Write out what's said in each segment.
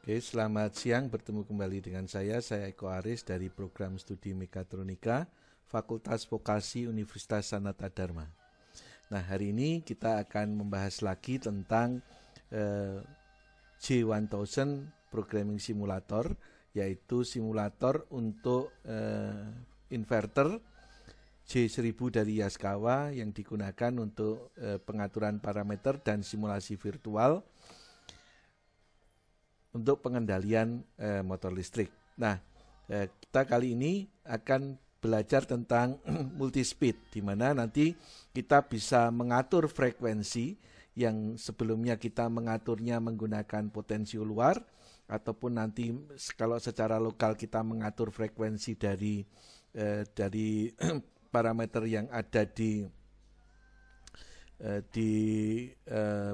Oke, selamat siang, bertemu kembali dengan saya Eko Aris dari program studi Mekatronika, Fakultas Vokasi Universitas Sanata Dharma. Nah, hari ini kita akan membahas lagi tentang J1000 Programming Simulator, yaitu simulator untuk inverter J1000 dari Yaskawa yang digunakan untuk pengaturan parameter dan simulasi virtual untuk pengendalian motor listrik. Nah, kita kali ini akan belajar tentang multispeed, di mana nanti kita bisa mengatur frekuensi yang sebelumnya kita mengaturnya menggunakan potensi luar, ataupun nanti kalau secara lokal kita mengatur frekuensi dari parameter yang ada di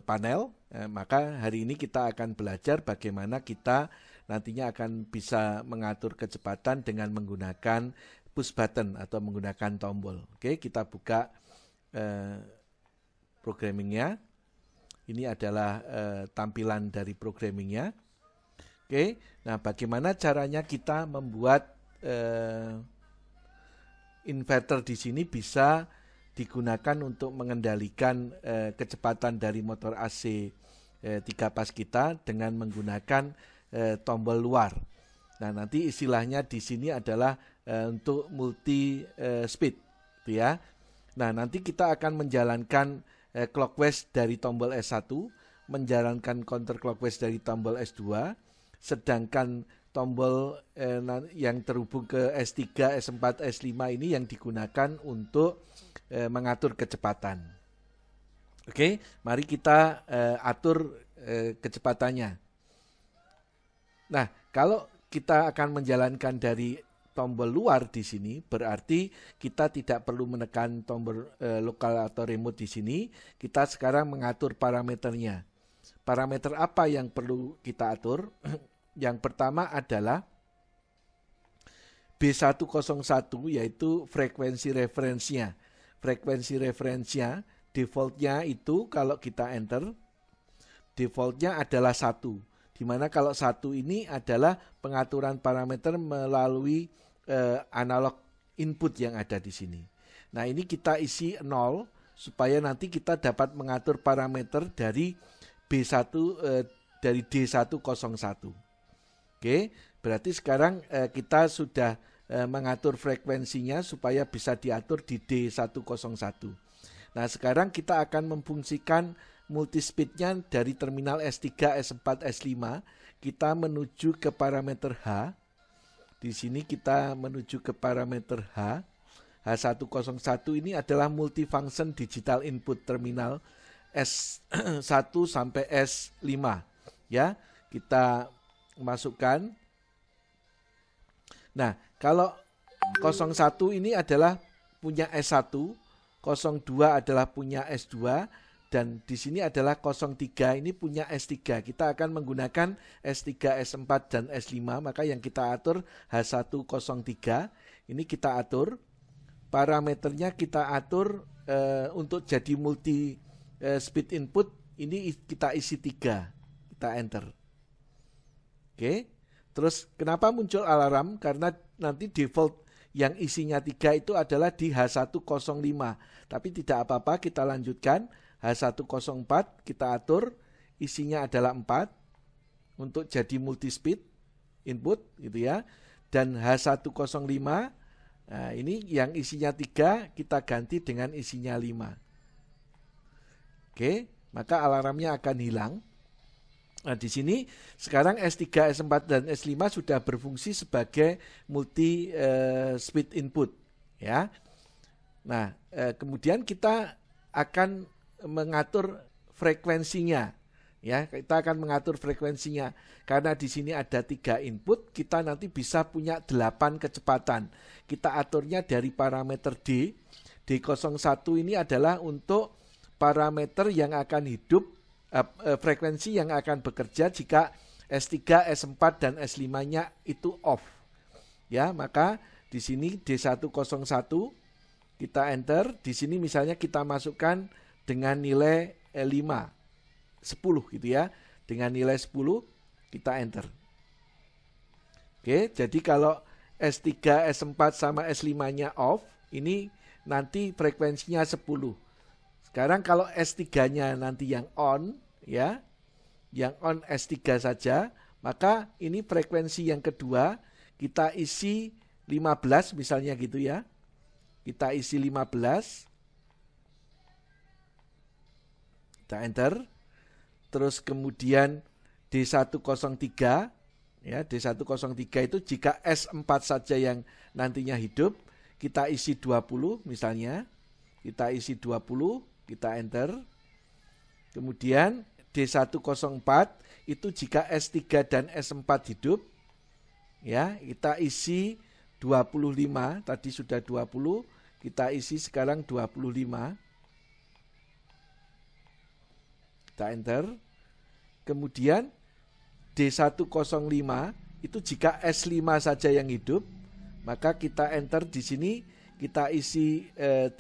panel. Maka hari ini kita akan belajar bagaimana kita nantinya akan bisa mengatur kecepatan dengan menggunakan push button atau menggunakan tombol. Oke, kita buka programmingnya. Ini adalah tampilan dari programmingnya. Oke, nah bagaimana caranya kita membuat inverter di sini bisa digunakan untuk mengendalikan kecepatan dari motor AC 3 pas kita dengan menggunakan tombol luar. Nah, nanti istilahnya di sini adalah untuk multi speed, ya. Nah, nanti kita akan menjalankan clockwise dari tombol S1, menjalankan counterclockwise dari tombol S2, sedangkan tombol yang terhubung ke S3, S4, S5 ini yang digunakan untuk mengatur kecepatan. Oke, mari kita atur kecepatannya. Nah, kalau kita akan menjalankan dari tombol luar di sini, berarti kita tidak perlu menekan tombol lokal atau remote di sini. Kita sekarang mengatur parameternya. Parameter apa yang perlu kita atur? Yang pertama adalah B101, yaitu frekuensi referensinya. Frekuensi referensinya defaultnya itu kalau kita enter, defaultnya adalah 1. Dimana kalau 1 ini adalah pengaturan parameter melalui analog input yang ada di sini. Nah, ini kita isi 0 supaya nanti kita dapat mengatur parameter dari B1 dari D101. Oke, berarti sekarang kita sudah mengatur frekuensinya supaya bisa diatur di D101. Nah, sekarang kita akan memfungsikan multispeednya dari terminal S3, S4, S5. Kita menuju ke parameter H. Di sini kita menuju ke parameter H. H101 ini adalah multifunction digital input terminal S1 sampai S5. Ya, kita masukkan. Nah, kalau 01 ini adalah punya S1, 02 adalah punya S2, dan di sini adalah 03 ini punya S3. Kita akan menggunakan S3, S4, dan S5, maka yang kita atur H103. Ini kita atur, parameternya kita atur untuk jadi multi speed input, ini kita isi 3, kita enter. Oke, terus kenapa muncul alarm? Karena nanti default yang isinya 3 itu adalah di H105. Tapi tidak apa-apa, kita lanjutkan. H104 kita atur, isinya adalah 4 untuk jadi multi speed input gitu ya. Dan H105, nah ini yang isinya 3 kita ganti dengan isinya 5. Oke, maka alarmnya akan hilang. Nah, di sini sekarang S3, S4, dan S5 sudah berfungsi sebagai multi speed input, ya. Nah, kemudian kita akan mengatur frekuensinya, ya. Kita akan mengatur frekuensinya karena di sini ada 3 input, kita nanti bisa punya 8 kecepatan. Kita aturnya dari parameter D. D01 ini adalah untuk parameter yang akan hidup, frekuensi yang akan bekerja jika S3, S4, dan S5-nya itu off. Ya, maka di sini D101 kita enter. Di sini misalnya kita masukkan dengan nilai 5, 10 gitu ya. Dengan nilai 10 kita enter. Oke, jadi kalau S3, S4 sama S5-nya off, ini nanti frekuensinya 10. Sekarang kalau S3-nya nanti yang on, ya, yang on S3 saja, maka ini frekuensi yang kedua, kita isi 15 misalnya gitu ya. Kita isi 15. Kita enter. Terus kemudian D103, ya, D103 itu jika S4 saja yang nantinya hidup, kita isi 20 misalnya. Kita isi 20, kita enter. Kemudian D104 itu jika S3 dan S4 hidup, ya, kita isi 25, tadi sudah 20, kita isi sekarang 25. Kita enter. Kemudian D105 itu jika S5 saja yang hidup, maka kita enter di sini, kita isi 30.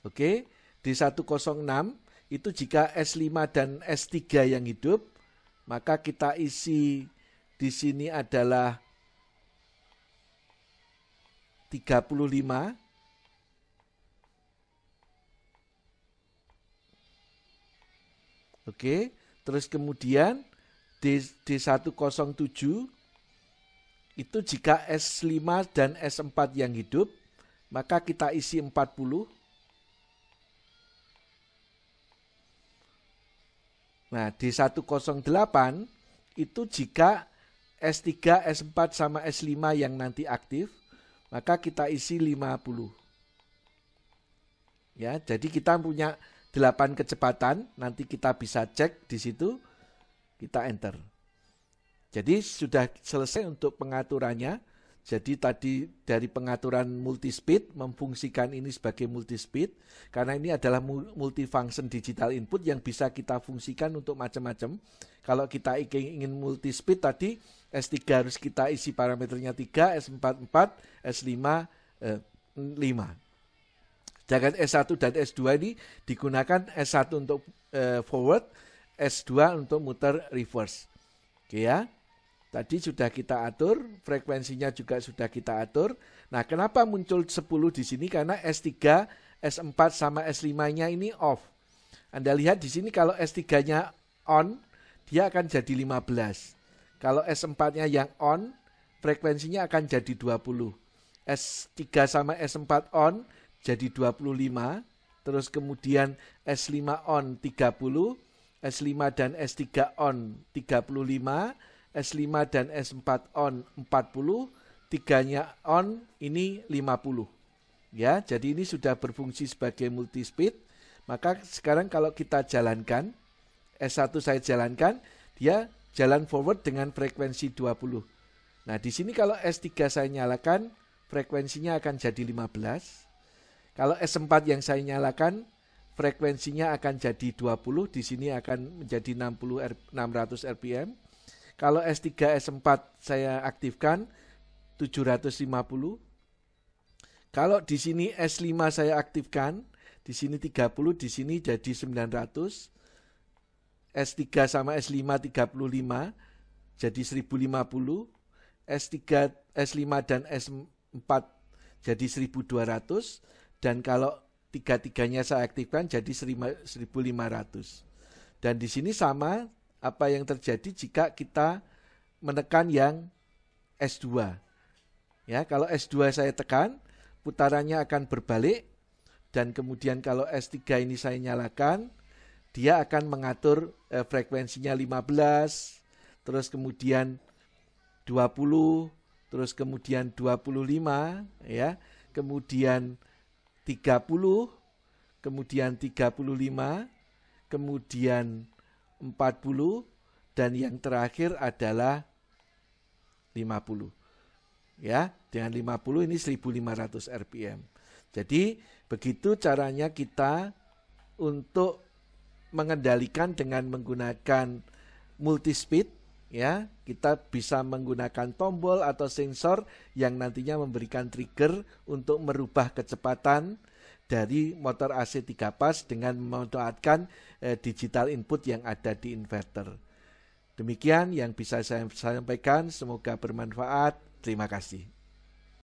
Oke, D106 itu jika S5 dan S3 yang hidup, maka kita isi di sini adalah 35. Oke, terus kemudian D107 itu jika S5 dan S4 yang hidup, maka kita isi 40. Nah, D108 itu jika S3, S4 sama S5 yang nanti aktif, maka kita isi 50. Ya, jadi kita punya 8 kecepatan, nanti kita bisa cek di situ, kita enter. Jadi sudah selesai untuk pengaturannya. Jadi tadi dari pengaturan multispeed, memfungsikan ini sebagai multispeed, karena ini adalah multifunction digital input yang bisa kita fungsikan untuk macam-macam. Kalau kita ingin multispeed tadi, S3 harus kita isi parameternya 3, S4 4, S5 5. Sedangkan S1 dan S2 ini digunakan S1 untuk forward, S2 untuk muter reverse. Oke ya. Tadi sudah kita atur, frekuensinya juga sudah kita atur. Nah, kenapa muncul 10 di sini? Karena S3, S4 sama S5-nya ini off. Anda lihat di sini kalau S3-nya on, dia akan jadi 15. Kalau S4-nya yang on, frekuensinya akan jadi 20. S3 sama S4 on, jadi 25. Terus kemudian S5 on 30, S5 dan S3 on 35, S5 dan S4 on 40, 3-nya on ini 50. Ya, jadi ini sudah berfungsi sebagai multispeed. Maka sekarang kalau kita jalankan, S1 saya jalankan, dia jalan forward dengan frekuensi 20. Nah, di sini kalau S3 saya nyalakan, frekuensinya akan jadi 15. Kalau S4 yang saya nyalakan, frekuensinya akan jadi 20, di sini akan menjadi 600 rpm. Kalau S3, S4 saya aktifkan 750. Kalau di sini S5 saya aktifkan, di sini 30, di sini jadi 900. S3 sama S5 35, jadi 1050. S3, S5 dan S4 jadi 1200. Dan kalau tiga-tiganya saya aktifkan jadi 1500. Dan di sini sama apa yang terjadi jika kita menekan yang S2. Ya, kalau S2 saya tekan, putarannya akan berbalik, dan kemudian kalau S3 ini saya nyalakan, dia akan mengatur frekuensinya 15, terus kemudian 20, terus kemudian 25, ya, kemudian 30, kemudian 35, kemudian 40, dan yang terakhir adalah 50. Ya, dengan 50 ini 1500 rpm. Jadi begitu caranya kita untuk mengendalikan dengan menggunakan multispeed. Ya, kita bisa menggunakan tombol atau sensor yang nantinya memberikan trigger untuk merubah kecepatan dari motor AC 3 pas dengan memanfaatkan digital input yang ada di inverter. Demikian yang bisa saya sampaikan, semoga bermanfaat. Terima kasih.